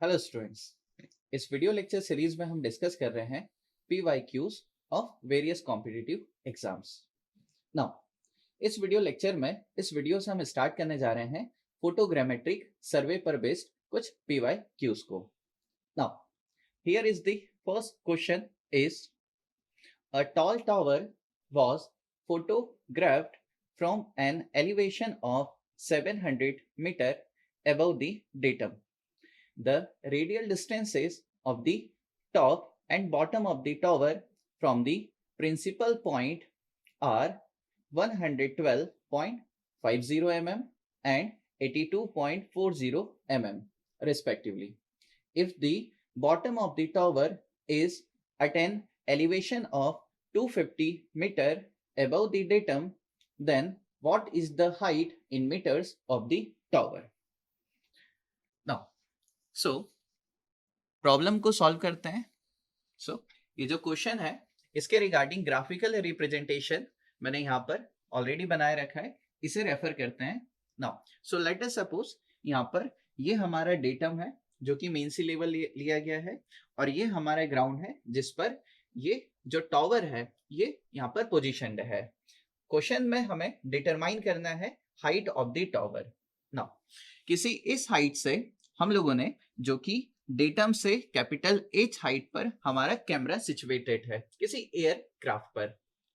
Hello students, इस video lecture series में हम डिस्कस कर रहे हैं PYQs of various competitive exams. Now इस वीडियो लेक्चर में इस वीडियो से हम स्टार्ट करने जा रहे हैं फोटोग्रामेट्रिक सर्वे पर बेस्ड कुछ PYQs को। Now here is the first question is a tall tower was photographed from an elevation of 700 meter above the datum. The radial distances of the top and bottom of the tower from the principal point are 112.50 mm and 82.40 mm respectively. If the bottom of the tower is at an elevation of 250 meter above the datum, then what is the height in meters of the tower? Now, so problem को solve करते हैं। ये जो question है इसके regarding graphical representation मैंने यहाँ पर ऑलरेडी बनाए रखा है, इसे रेफर करते हैं। Now so let us suppose यहाँ पर ये हमारा डेटम है जो कि मेन सी लेवल लिया गया है और ये हमारा ग्राउंड है जिस पर ये जो टावर है ये यहाँ पर पोजिशनड है। क्वेश्चन में हमें डिटरमाइन करना है height of the tower. Now किसी इस हाइट से हम लोगों ने जो कि डेटम से कैपिटल H हाइट पर हमारा कैमरा सिचुएटेड है किसी एयरक्राफ्ट पर।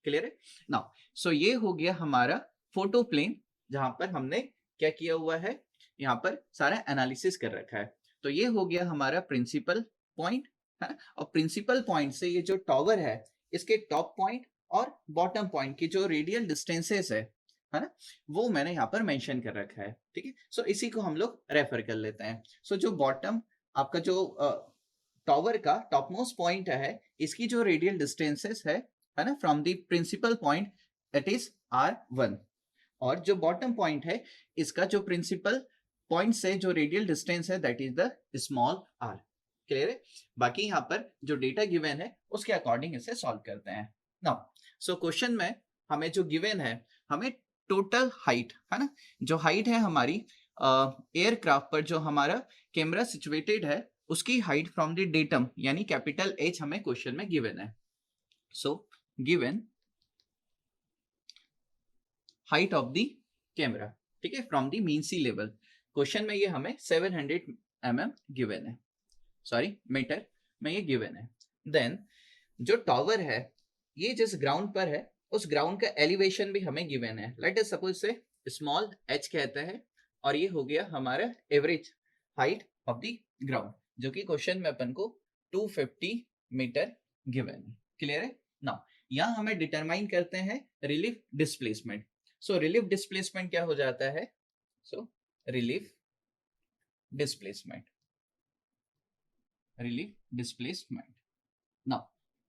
क्लियर है? नाउ सो ये हो गया हमारा फोटो प्लेन जहां पर हमने क्या किया हुआ है, यहाँ पर सारा एनालिसिस कर रखा है। तो ये हो गया हमारा प्रिंसिपल पॉइंट है और प्रिंसिपल पॉइंट से ये जो टावर है इसके टॉप पॉइंट और बॉटम पॉइंट की जो रेडियल डिस्टेंसेस है ना, वो मैंने यहाँ पर मेंशन कर रखा है। ठीक है, सो इसी को हम लोग रेफर कर लेते हैं। सो जो बॉटम आपका जो टावर का टॉप मोस्ट पॉइंट है इसकी जो रेडियल डिस्टेंसेस है ना, from the principal point that is R1 और जो बॉटम पॉइंट है इसका जो प्रिंसिपल पॉइंट से जो रेडियल डिस्टेंस है that is the small r। Clear है? बाकी यहाँ पर जो डेटा गिवन है उसके अकॉर्डिंग इसे सॉल्व करते हैं। नाउ सो क्वेश्चन में हमें जो गिवन है, हमें टोटल हाइट है ना, जो हाइट है हमारी एयरक्राफ्ट पर जो हमारा कैमरा सिचुएटेड है उसकी हाइट फ्रॉम द डेटम यानी कैपिटल H हमें क्वेश्चन में गिवन है। So given height of the camera, ठीक है, from the mean sea level. Question में ये हमें 700 mm गिवन है, सॉरी मीटर में ये गिवन है। देन जो टावर है ये जिस ग्राउंड पर है उस ग्राउंड का एलिवेशन भी हमें गिवन है। लेट अस सपोज से स्मॉल h कहते हैं और ये हो गया हमारा average height of the ground जो कि क्वेश्चन में अपन को 250 मीटर गिवन है। क्लियर है? नाउ यहाँ हमें डिटरमाइन करते हैं रिलीफ डिस्प्लेसमेंट। सो रिलीफ डिस्प्लेसमेंट क्या हो जाता है? So relief displacement now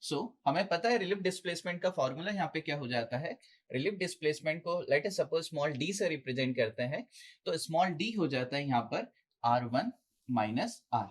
so हमें पता है रिलीफ डिस्प्लेसमेंट का फॉर्मूला यहाँ पे क्या हो जाता है। रिलीफ डिस्प्लेसमेंट को let us suppose small d से रिप्रेजेंट करते हैं तो स्मॉल d हो जाता है यहाँ पर R1 माइनस R।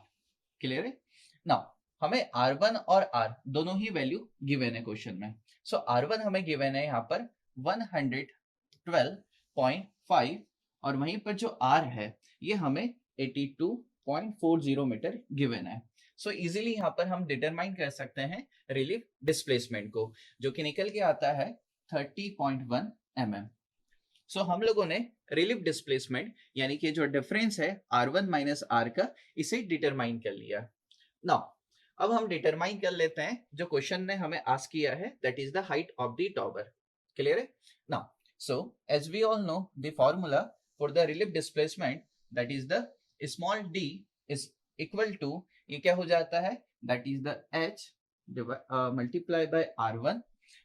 क्लियर है? नाउ हमें R1 और R दोनों ही वैल्यू गिवन है क्वेश्चन में। सो R1 हमें गिवन है यहाँ पर 112.5 और वहीं पर जो R है ये हमें 82.40 मीटर गिवन है। सो इजीली यहाँ पर हम डिटरमाइन कर सकते हैं रिलीफ डिस्प्लेसमेंट को जो कि निकल के आता है 30.1 mm। सो हम लोगों ने रिलीफ डिस्प्लेसमेंट यानी कि जो डिफरेंस है R1 माइनस R का इसे डिटरमाइन कर लिया। नाउ अब हम डिटरमाइन कर लेते हैं जो क्वेश्चन ने हमें आस्क किया है that is the height of the tower. Clear है? Now so as we all know the formula for the relief displacement that is the small d is equal to, ये क्या हो जाता है, that is the h multiply by R1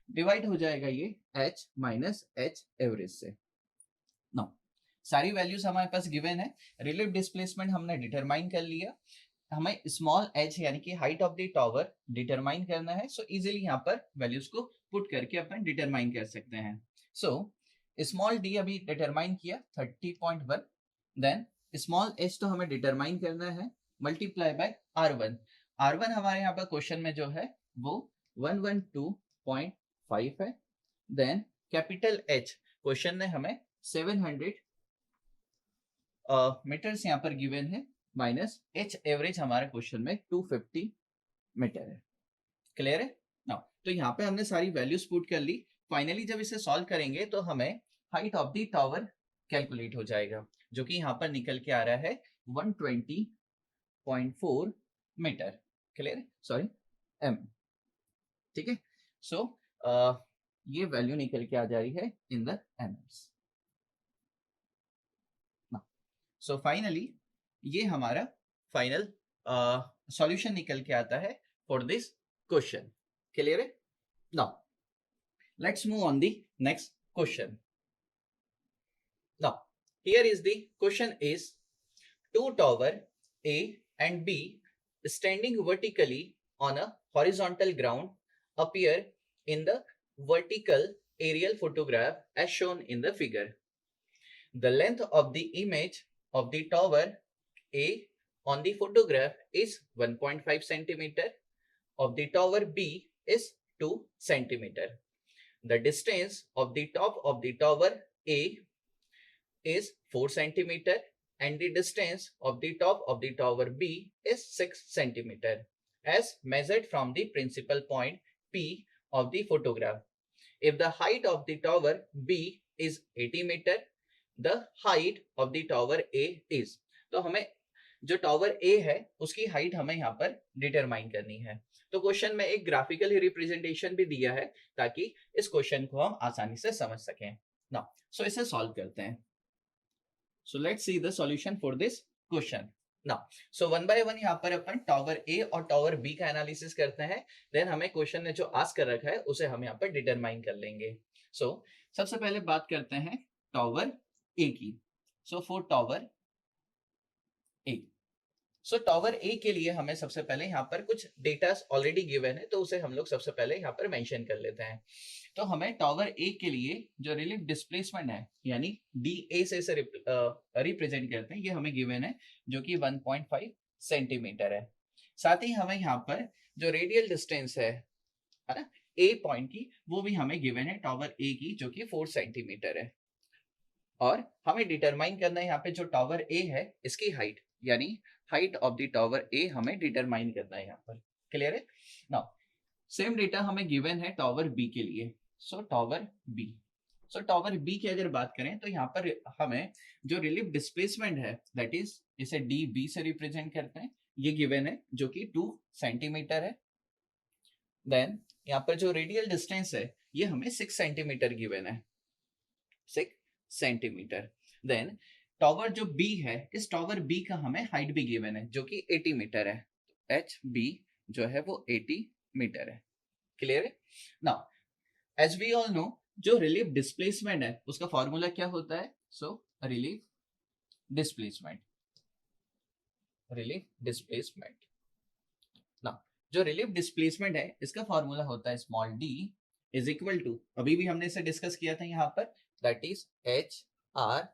divide हो जाएगा ये h minus h average से। No सारी वैल्यूज हमारे पास गिवन है। रिलीफ डिस्प्लेसमेंट हमने डिटरमाइन कर लिया, हमें स्मॉल h यानी कि height of the tower determine करना है। सो इजीली यहाँ पर वैल्यूज को पुट करके अपन डिटरमाइन कर सकते हैं। सो स्मॉल d अभी डिटरमाइन किया 30.1, देन स्मॉल h तो हमें डिटरमाइन करना है मल्टीप्लाई बाय R1। R1 हमारे यहाँ पर क्वेश्चन में जो है वो 112.5 है। देन कैपिटल H क्वेश्चन ने हमें 700 मीटर्स यहाँ पर गिवन है माइनस एच एवरेज हमारे क्वेश्चन में 250 मीटर है। क्लियर है ना? तो यहाँ पे हमने सारी वैल्यूज पुट कर ली। फाइनली जब इसे सॉल्व करेंगे तो हमें height of the tower calculate हो जाएगा, जो कि यहाँ पर निकल के आ रहा है 120.4 मीटर। Clear, sorry M. ठीक है, सो ये वैल्यू निकल के आ जा रही है इन द एमएम्स। सो फाइनली ये हमारा फाइनल सॉल्यूशन निकल के आता है फॉर दिस क्वेश्चन। क्लियर है? Now let's move on the next question. Now here is the question is, two tower A and B standing vertically on a horizontal ground appear in the vertical aerial photograph as shown in the figure. The length of the image of the tower A on the photograph is 1.5 centimeter, of the tower B is 2 centimeter. The distance of the top of the tower A is 4 centimeter and the distance of the top of the tower B is 6 centimeter as measured from the principal point P of the photograph. If the height of the tower B is 80 meter, the height of the tower A is. तो हमें जो tower ए है उसकी height हमें यहाँ पर determine करनी है। तो क्वेश्चन में एक ग्राफिकल रिप्रेजेंटेशन भी दिया है ताकि इस क्वेश्चन को हम आसानी से समझ सकें ना। सो इसे सॉल्व करते हैं। So let's see the solution for this question ना। सो वन बाय वन यहाँ पर अपन टावर ए और टावर बी का एनालिसिस करते हैं, देन हमें क्वेश्चन ने जो आस्क कर रखा है उसे हम यहाँ पर डिटरमाइन कर लेंगे। सो सबसे पहले बात करते हैं टावर ए की। So for tower A, so tower A के लिए हमें सबसे पहले यहाँ पर कुछ डेटा ऑलरेडी गिवन है, तो उसे हम लोग सबसे पहले यहाँ पर मेंशन कर लेते हैं। तो हमें टावर ए के लिए जो रिलीफ डिस्प्लेसमेंट है यानी डी ए से इसे रिप्रेजेंट करते हैं, ये हमें गिवन है जो कि 1.5 सेंटीमीटर है। साथ ही हमें यहाँ पर जो रेडियल डिस्टेंस है ना ए पॉइंट की, वो भी हमें गिवन है टावर ए की जो कि 4 सेंटीमीटर है। और हमें डिटरमाइन करना है यहाँ पे जो टावर ए है इसकी हाइट, यानी हाइट ऑफ द टावर ए हमें डिटरमाइन करना है यहाँ पर। क्लियर है? नाउ सेम डेटा हमें गिवन है टावर बी के लिए। सो टावर बी, सो टावर बी की अगर बात करें तो यहाँ पर हमें जो रिलीफ डिस्प्लेसमेंट है दैट इज इसे डी बी से रिप्रेजेंट करते हैं, ये गिवन है जो कि 2 सेंटीमीटर है। देन यहाँ पर जो रेडियल डिस्टेंस है ये हमें 6 सेंटीमीटर गिवन है, 6 सेंटीमीटर। देन टावर जो बी है, इस टावर बी का हमें हाइट भी गिवन है जो कि 80 मीटर है। एच बी जो है वो 80 मीटर है। क्लियर है? Now as we all know जो रिलीफ डिस्प्लेसमेंट है उसका फॉर्मूला क्या होता है? So relief displacement, relief displacement ना, जो रिलीफ डिस्प्लेसमेंट है इसका फॉर्मूला होता है small d is equal to, अभी भी हमने इसे डिस्कस किया था यहाँ पर, that is h r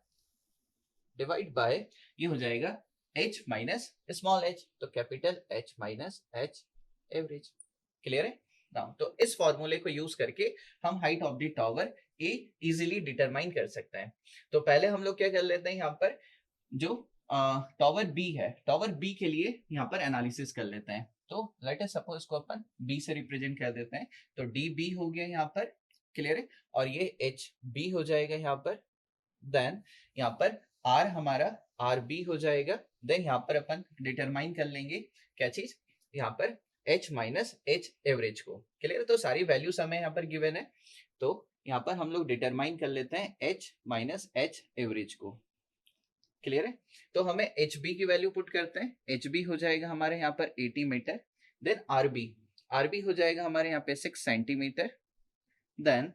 divide by ये हो जाएगा h माइनस स्मॉल h, तो capital H minus h average. Clear है ना? तो इस फॉर्मूले को यूज करके हम height of the tower A easily determine कर सकते हैं। तो पहले हम लोग क्या कर लेते हैं, यहाँ पर जो टावर B है, टावर B के लिए यहाँ पर एनालिसिस कर लेते हैं। तो लेट अस सपोज इसको अपन B से रिप्रेजेंट कर देते हैं, तो DB हो गया यहाँ पर। क्लियर है? और ये HB हो जाएगा यहाँ पर। देन यहाँ पर R हमारा RB हो जाएगा। देन यहाँ पर अपन डिटरमाइन कर लेंगे क्या चीज, यहाँ पर H माइनस H एवरेज को। क्लियर? तो सारी वैल्यूज हमें यहाँ पर गिवन है, तो यहाँ पर हम लोग डिटरमाइन कर लेते हैं H माइनस H एवरेज को। क्लियर है? तो हमें HB की वैल्यू पुट करते हैं। HB हो जाएगा हमारे यहाँ पर 80 मीटर। देन RB हो जाएगा हमारे यहाँ पे 6 सेंटीमीटर। देन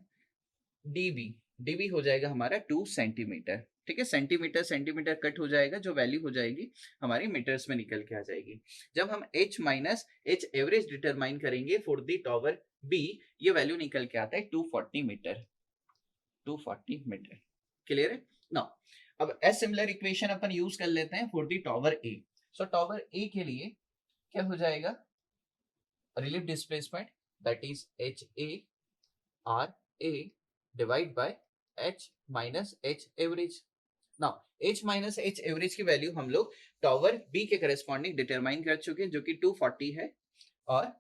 DB हो जाएगा हमारा 2 सेंटीमीटर। ठीक है, सेंटीमीटर कट हो जाएगा, जो वैल्यू हो जाएगी हमारी मीटर्स में निकल के आ जाएगी। जब हम H minus H average determine करेंगे फॉर द टावर B, ये वैल्यू निकल के आता है 240 मीटर, 240 मीटर। क्लियर है? नाउ अब एज सिमिलर इक्वेशन अपन यूज कर लेते हैं for the tower A। So tower A के लिए क्या हो जाएगा, relief displacement that is HA RA divide by H minus H average. Now h minus h average की वैल्यू हम लोग टॉवर B के करस्पॉन्डिंग डिटरमाइन कर चुके हैं जो कि 240 है और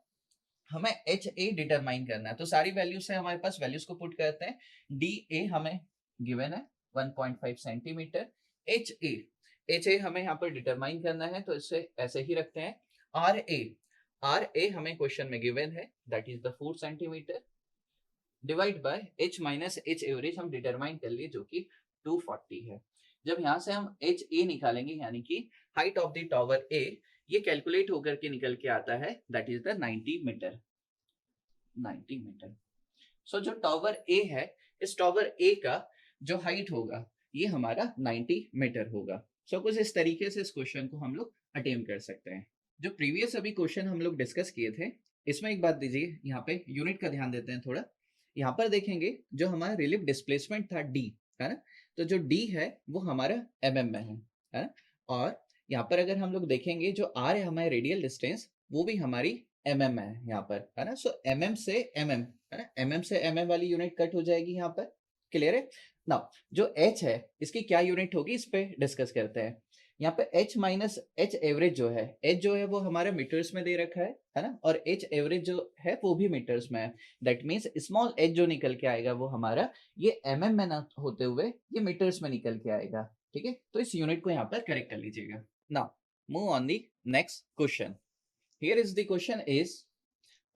हमें एच ए डिटरमाइन करना है। तो सारी वैल्यूज से हमारे पास वैल्यूज को पुट करते हैं। डी ए हमें गिवन है 1.5 सेंटीमीटर। एच ए हमें यहाँ पर डिटरमाइन करना है तो इसे ऐसे ही रखते हैं। आर ए हमें क्वेश्चन में गिवन है that is the 4 centimetre divide by h minus H average हम डिटरमाइन कर लिए जो कि 240 है। जब यहाँ से हम एच ए निकालेंगे यानी कि height of the tower A, ये कैलकुलेट होकर के निकल के आता है that is the 90 meter. 90 meter. So जो टावर ए है, इस टावर ए का जो हाइट होगा ये हमारा 90 मीटर होगा। सो कुछ इस तरीके से इस क्वेश्चन को हम लोग अटेम्प्ट कर सकते हैं। जो प्रीवियस अभी क्वेश्चन हम लोग डिस्कस किए थे, इसमें एक बात दीजिए, यहाँ पे यूनिट का ध्यान देते हैं थोड़ा। यहाँ पर देखेंगे जो हमारा रिलीफ डिस्प्लेसमेंट था डी, है ना, तो जो डी है वो हमारा mm में है ना, और यहाँ पर अगर हम लोग देखेंगे जो आर है हमारे रेडियल डिस्टेंस वो भी हमारी mm में है यहाँ पर, है ना। सो mm से mm, है ना, mm से mm वाली यूनिट कट हो जाएगी यहाँ पर। क्लियर है ना। जो h है इसकी क्या यूनिट होगी इस पे डिस्कस करते हैं। यहाँ पे h माइनस h एवरेज जो है, h जो है वो हमारे मीटर्स में दे रखा है ना, और h एवरेज जो है वो भी मीटर्स में है। दैट मीन्स स्मॉल h जो निकल के आएगा वो हमारा ये mm में ना होते हुए ये मीटर्स में निकल के आएगा। ठीक है, तो इस यूनिट को यहाँ पर करेक्ट कर लीजिएगा। Now move on the next question. Here is the question is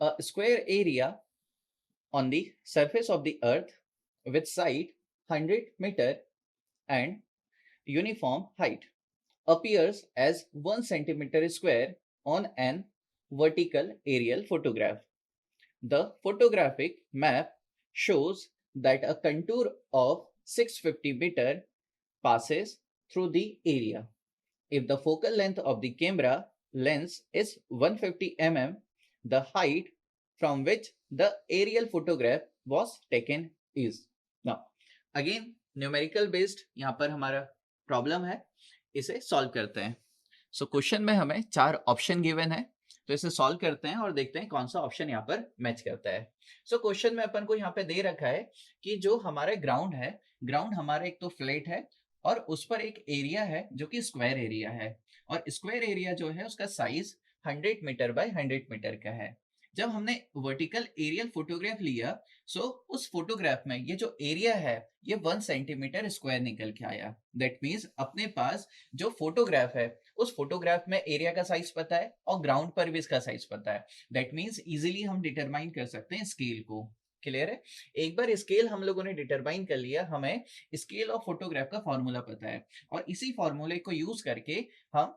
a square area on the surface of the earth with side 100 meter and uniform height appears as 1 centimeter square on an vertical aerial photograph. The photographic map shows that a contour of 650 meter passes through the area. If the focal length of the camera lens is 150 mm, the height from which the aerial photograph was taken is. Now, again numerical based यहाँ पर हमारा problem है, इसे solve करते हैं। So question में हमें 4 option given है, तो इसे सॉल्व करते हैं और देखते हैं कौन सा ऑप्शन यहाँ पर मैच करता है। सो क्वेश्चन में अपन को यहाँ पे दे रखा है कि जो हमारा ग्राउंड है, ग्राउंड हमारा एक तो फ्लैट है और उस पर एक एरिया है जो कि स्क्वायर एरिया है, और स्क्वायर एरिया जो है उसका साइज 100 मीटर बाय 100 मीटर का है। जब हमने वर्टिकल एरियल फोटोग्राफ लिया, सो उस फोटोग्राफ में ये जो एरिया है ये 1 सेंटीमीटर स्क्वायर निकल के आया। दैट मीन्स अपने पास जो फोटोग्राफ है उस फोटोग्राफ में एरिया का साइज पता है और ग्राउंड पर भी इसका साइज पता है। दैट मीन्स इजीली हम डिटरमाइन कर सकते हैं स्केल को। क्लियर है। एक बार स्केल हम लोगों ने डिटरमाइन कर लिया, हमें स्केल ऑफ फोटोग्राफ का फॉर्मूला पता है, और इसी फॉर्मूले को यूज करके हम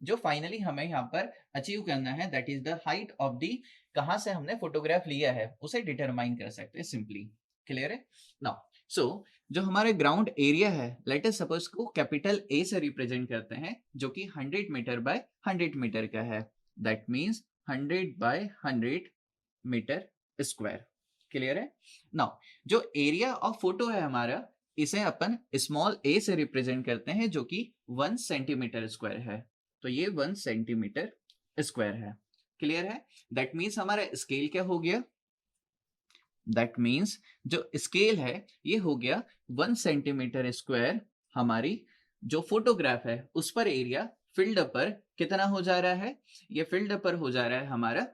जो फाइनली हमें यहाँ पर अचीव करना है that is the height of the, कहां से हमने फोटोग्राफ लिया है उसे डिटरमाइन कर सकते हैं सिंपली। क्लियर है। नाउ सो जो हमारे ग्राउंड एरिया है, लेट अस सपोज को कैपिटल ए से रिप्रेजेंट करते हैं जो कि 100 मीटर बाय 100 मीटर का है। That means 100 by 100 metre square. Clear है। नाउ जो एरिया ऑफ फोटो है हमारा, इसे अपन स्मॉल ए से रिप्रेजेंट करते हैं जो कि 1 सेंटीमीटर स्क्वायर है, तो ये 1 सेंटीमीटर स्क्वायर है। क्लियर है। दैट मीन्स हमारा स्केल क्या हो गया, दैट मीन्स जो स्केल है ये हो गया 1 सेंटीमीटर स्क्वायर। हमारी जो फोटोग्राफ है उस पर एरिया फील्ड पर कितना हो जा रहा है, ये फील्ड पर हो जा रहा है हमारा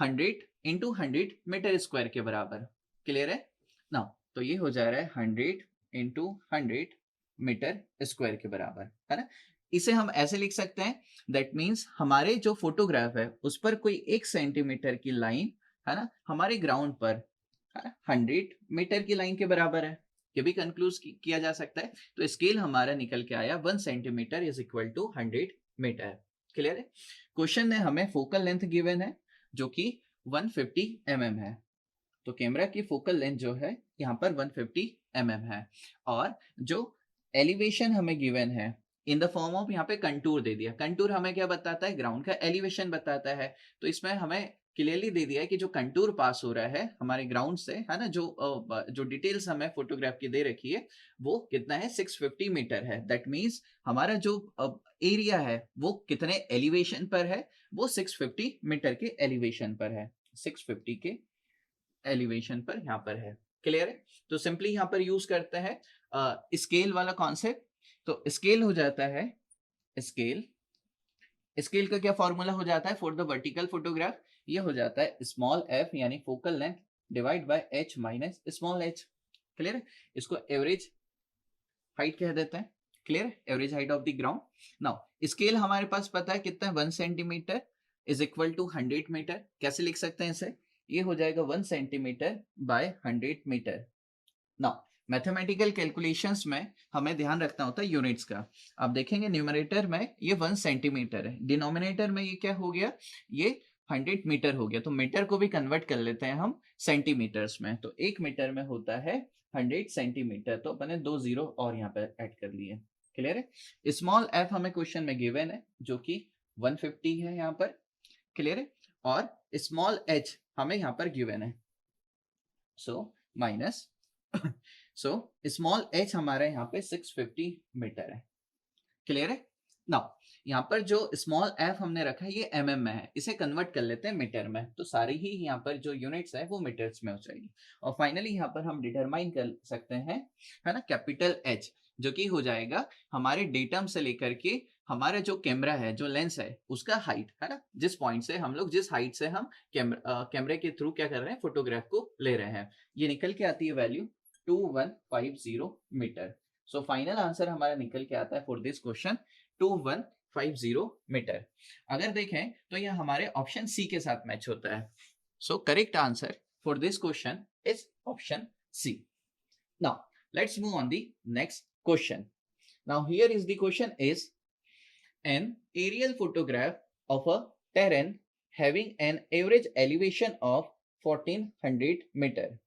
100 इंटू 100 मीटर स्क्वायर के बराबर। क्लियर है ना। तो ये हो जा रहा है 100 इंटू 100 मीटर स्क्वायर के बराबर, है ना। इसे हम ऐसे लिख सकते हैं, दैट मीन्स हमारे जो फोटोग्राफ है उस पर कोई 1 सेंटीमीटर की लाइन, है ना, हमारे ग्राउंड पर 100 मीटर की लाइन के बराबर है। ये भी कंक्लूड किया जा सकता है। तो स्केल हमारा निकल के आया 1 centimetre is equal to 100 metre. Clear है। क्वेश्चन ने हमें फोकल लेंथ गिवन है जो कि 150 mm है, तो कैमरा की फोकल लेंथ जो है यहाँ पर 150 mm है, और जो एलिवेशन हमें गिवन है इन द फॉर्म ऑफ यहाँ पे कंटूर दे दिया। कंटूर हमें क्या बताता है, ग्राउंड का एलिवेशन बताता है। तो इसमें हमें क्लियरली दे दिया है कि जो कंटूर पास हो रहा है हमारे ग्राउंड से, है ना, जो डिटेल्स हमें फोटोग्राफ की दे रखी है वो कितना है, 650 मीटर है। दैट मीन्स हमारा जो एरिया है वो कितने एलिवेशन पर है, वो 650 मीटर के एलिवेशन पर है, 650 के एलिवेशन पर यहाँ पर है। क्लियर है। तो सिंपली यहाँ पर यूज करते हैं स्केल वाला कॉन्सेप्ट, तो स्केल हो जाता है, स्केल स्केल का क्या फॉर्मूला हो जाता है फॉर द वर्टिकल फोटोग्राफ, ये हो जाता है स्मॉल एफ यानी focal length divide by h minus small h. Clear है? इसको एवरेज हाइट कह देते हैं। Clear? Average height of the ground. Now scale हमारे पास पता है कितना है, 1 centimetre is equal to 100 metre. कैसे लिख सकते हैं इसे? ये हो जाएगा 1 centimetre by 100 metre. Now mathematical calculations में हमें ध्यान रखना होता है यूनिट्स का। आप देखेंगे न्यूमरेटर में ये 1 सेंटीमीटर है, डिनोमिनेटर में ये क्या हो गया, ये 100 मीटर हो गया। तो मीटर को भी कन्वर्ट कर लेते हैं हम सेंटीमीटर्स में, तो 1 मीटर में होता है 100 सेंटीमीटर। तो अपने 2 जीरो और यहाँ पे ऐड कर लिए। क्लियर है? स्मॉल एफ हमें क्वेश्चन में गिवन है जो कि 150 है यहाँ पर। क्लियर है? और स्मॉल एच हमें यहाँ पर गिवन है, so minus so small h हमारे यहाँ पे 650 मीटर है। क्लियर है? नाउ यहाँ पर जो स्मॉल एफ हमने रखा है ये mm में है, इसे कन्वर्ट कर लेते हैं मीटर में, तो सारी ही यहाँ पर जो यूनिट्स है वो मीटर्स में हो जाएगी। और फाइनली यहाँ पर हम डिटरमाइन कर सकते हैं, है ना, कैपिटल एच, जो कि हो जाएगा हमारे डेटम से लेकर के हमारा जो कैमरा है, जो लेंस है, उसका हाइट, है ना, जिस पॉइंट से हम लोग, जिस हाइट से हम कैमरे के थ्रू क्या कर रहे हैं, फोटोग्राफ को ले रहे हैं, ये निकल के आती है value 2150 metre. So final answer हमारा निकल के आता है फॉर दिस क्वेश्चन 2150 मीटर। अगर देखें तो यह हमारे ऑप्शन सी के साथ मैच होता है। So correct answer for this question is option C. Now let's move on the next question. Now here is the question is an aerial photograph of a terrain having an average elevation of 1400 meter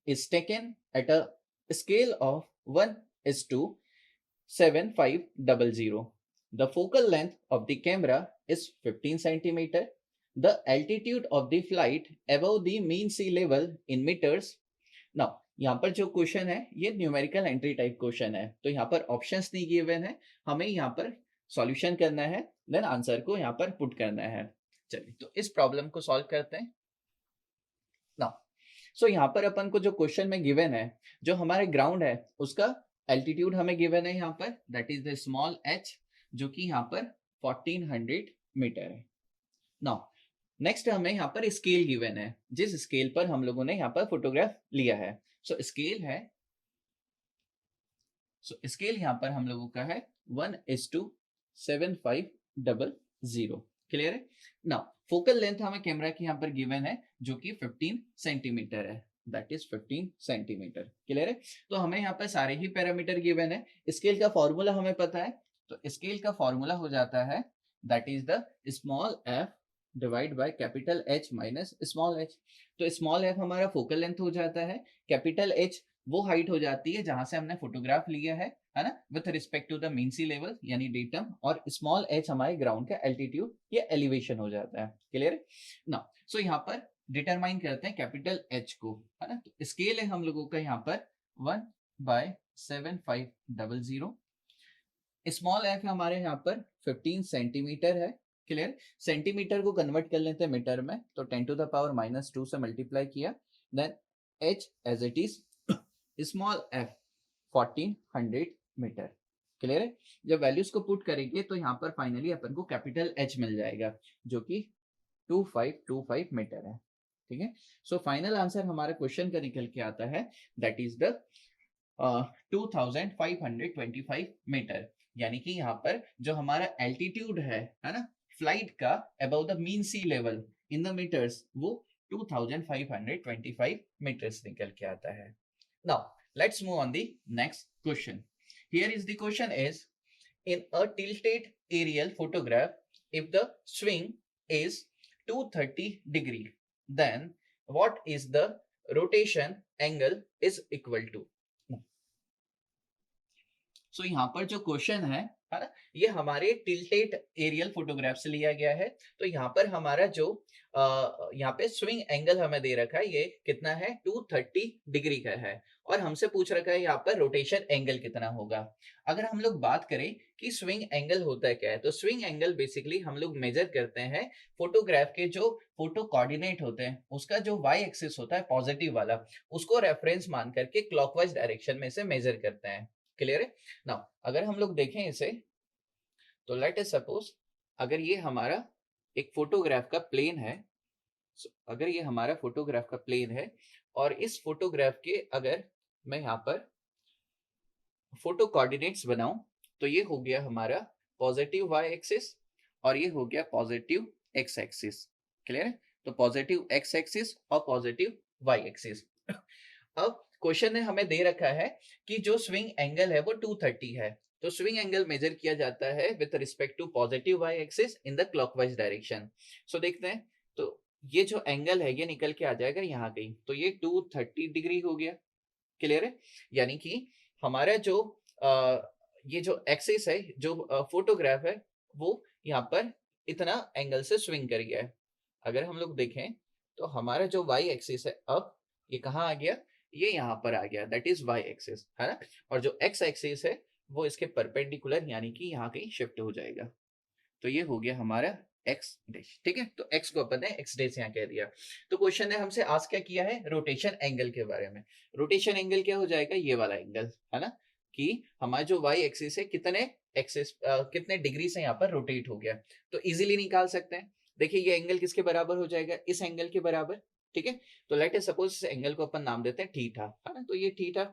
is taken at a scale of 1:7500. The focal length of the camera is 15 centimeter. The altitude of the flight above the mean sea level in meters. Now यहाँ पर जो question है ये numerical entry type question है, तो यहाँ पर options नहीं गिवन है, हमें यहाँ पर सॉल्यूशन करना है, देन आंसर को यहाँ पर पुट करना है। चलिए तो इस प्रॉब्लम को सॉल्व करते हैं। नाउ सो यहाँ पर अपन को जो क्वेश्चन में गिवन है, जो हमारे ग्राउंड है उसका एल्टीट्यूड हमें गिवन है यहाँ पर, that is the small H, जो कि यहाँ पर 1400 मीटर है। नाउ नेक्स्ट हमें यहाँ पर स्केल गिवन है, जिस स्केल पर हम लोगों ने यहाँ पर फोटोग्राफ लिया है। सो स्केल है, सो स्केल यहाँ पर हम लोगों का है 1:7500। क्लियर है? नाउ फोकल लेंथ हमें कैमरा की यहाँ पर गिवन है जो कि 15 सेंटीमीटर है, दैट इज 15 सेंटीमीटर। क्लियर है? तो हमें यहाँ पर सारे ही पैरामीटर गिवन है। स्केल का फॉर्मूला हमें पता है, तो स्केल का फॉर्मूला हो जाता है that is the small F divide by capital H minus small H. तो स्मॉल एफ हमारा फोकल लेंथ हो जाता है, कैपिटल एच वो हाइट हो जाती है जहां से हमने फोटोग्राफ लिया है ना, with respect to the mean sea level यानी डेटम, और स्मॉल एच हमारे ग्राउंड का एल्टीट्यूड या एलिवेशन हो जाता है। क्लियर है? ना सो यहाँ पर डिटरमाइन करते हैं कैपिटल एच को, है ना। तो स्केल है हम लोगों का यहाँ पर 1/7500। स्मॉल एफ हमारे यहाँ पर 15 सेंटीमीटर है। क्लियर? सेंटीमीटर को कन्वर्ट कर लेते हैं मीटर में, तो 10⁻⁻2 से मल्टीप्लाई किया, then h as it is small f 1400 metre. Clear है? जब वैल्यूज को पुट करेंगे तो यहाँ पर फाइनली अपन को कैपिटल एच मिल जाएगा जो कि 2525 मीटर है। ठीक है? सो फाइनल आंसर हमारे क्वेश्चन का निकल के आता है दैट इज द 2525 मीटर, यानी कि यहाँ पर जो हमारा एल्टीट्यूड है ना, फ्लाइट का above the mean sea level in the metres, वो 2525 मीटर्स निकल के आता है। Now, let's move on the next question. Here is the question is, in a tilted aerial photograph, if the swing is 230 degree, then what is the rotation angle is equal to? So, यहाँ पर जो question है ना, ये हमारे tilted aerial photograph से लिया गया है। तो यहाँ पर हमारा जो यहाँ पे स्विंग एंगल हमें दे रखा है, ये कितना है, 230 डिग्री का है, और हमसे पूछ रखा है यहाँ पर रोटेशन एंगल कितना होगा। अगर हम लोग बात करें कि स्विंग एंगल होता है क्या है, तो स्विंग एंगल बेसिकली हम लोग मेजर करते हैं फोटोग्राफ के जो फोटो कोऑर्डिनेट होते हैं, उसका जो वाई एक्सिस होता है पॉजिटिव वाला, उसको रेफरेंस मान करके क्लॉकवाइज डायरेक्शन में से मेजर करते हैं। क्लियर है? नाउ अगर हम लोग देखें इसे, तो लेट अस सपोज अगर ये हमारा एक फोटोग्राफ का प्लेन है, अगर ये हमारा फोटोग्राफ का प्लेन है और इस फोटोग्राफ के अगर मैं यहाँ पर फोटो कोऑर्डिनेट्स बनाऊं, तो ये हो गया हमारा पॉजिटिव वाई एक्सिस और ये हो गया पॉजिटिव एक्स एक्सिस। क्लियर है? तो पॉजिटिव एक्स एक्सिस और पॉजिटिव वाई एक्सिस। अब क्वेश्चन ने हमें दे रखा है कि जो स्विंग एंगल है वो 230 है, तो स्विंग एंगल मेजर किया जाता है with respect to positive Y axis in the clockwise direction. So देखते हैं, तो ये जो एंगल है ये निकल के आ जाएगा यहाँ कहीं, तो ये 230 डिग्री हो गया। क्लियर है? यानी कि हमारा जो ये जो एक्सिस है, जो फोटोग्राफ है, वो यहाँ पर इतना एंगल से स्विंग कर गया है। अगर हम लोग देखें तो हमारा जो वाई एक्सिस है, अब ये कहाँ आ गया, ये यहाँ पर आ गया, दैट इज वाई एक्सिस, है ना। और जो एक्स एक्सिस है वो इसके परपेंडिकुलर यानी कि यहाँ कहीं शिफ्ट हो जाएगा। तो ये हो गया हमारा एक्स डैश। ठीक है, तो एक्स को अपन ने एक्स डैश यहाँ कह दिया। तो क्वेश्चन ने हमसे आज क्या किया है, रोटेशन एंगल के बारे में। रोटेशन एंगल क्या हो जाएगा, ये वाला एंगल, है ना, कि हमारा जो वाई एक्सिस है कितने एक्सिस कितने डिग्री से यहाँ पर रोटेट हो गया, तो इजीली निकाल सकते हैं। देखिए ये एंगल किसके बराबर हो जाएगा, इस एंगल के बराबर। ठीक है, तो लेट अस सपोज इस एंगल को अपन नाम देते हैं थीटा, है ना, तो ये थीटा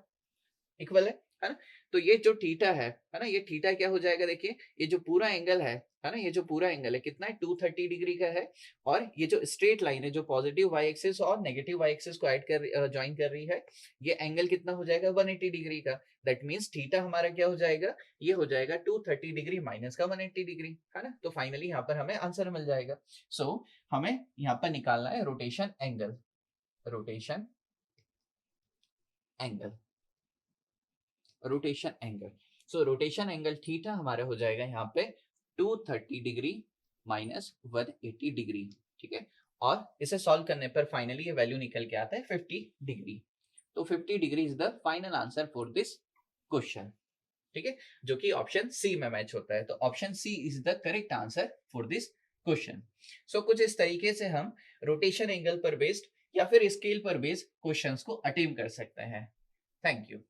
इक्वल है ना। तो ये जो थीटा है ना, ये थीटा क्या हो जाएगा, देखिए ये जो पूरा एंगल है ना, ये जो पूरा एंगल है कितना है, 230 डिग्री का है। और ये जो स्ट्रेट लाइन है जो पॉजिटिव वाई एक्सिस और नेगेटिव वाई एक्सिस को ऐड कर ज्वाइन कर रही है, ये एंगल कितना हो जाएगा, 180 डिग्री का। दैट मींस थीटा हमारा क्या हो जाएगा, ये हो जाएगा 230 डिग्री माइनस का 180 डिग्री, है ना। तो फाइनली यहाँ पर हमें आंसर मिल जाएगा। सो हमें यहाँ पर निकालना है rotation angle, rotation angle, rotation angle. So rotation angle theta हमारा हो जाएगा यहाँ पे 230 डिग्री माइनस 180 डिग्री। ठीक है, और इसे सॉल्व करने पर फाइनली ये वैल्यू निकल के आता है 50 डिग्री। तो 50 degree is the final answer for this question. ठीक है, जो कि ऑप्शन सी में मैच होता है। तो option C is the correct answer for this question. So कुछ इस तरीके से हम रोटेशन एंगल पर बेस्ड या फिर स्केल पर बेस्ड क्वेश्चंस को अटेम्प्ट कर सकते हैं। Thank you.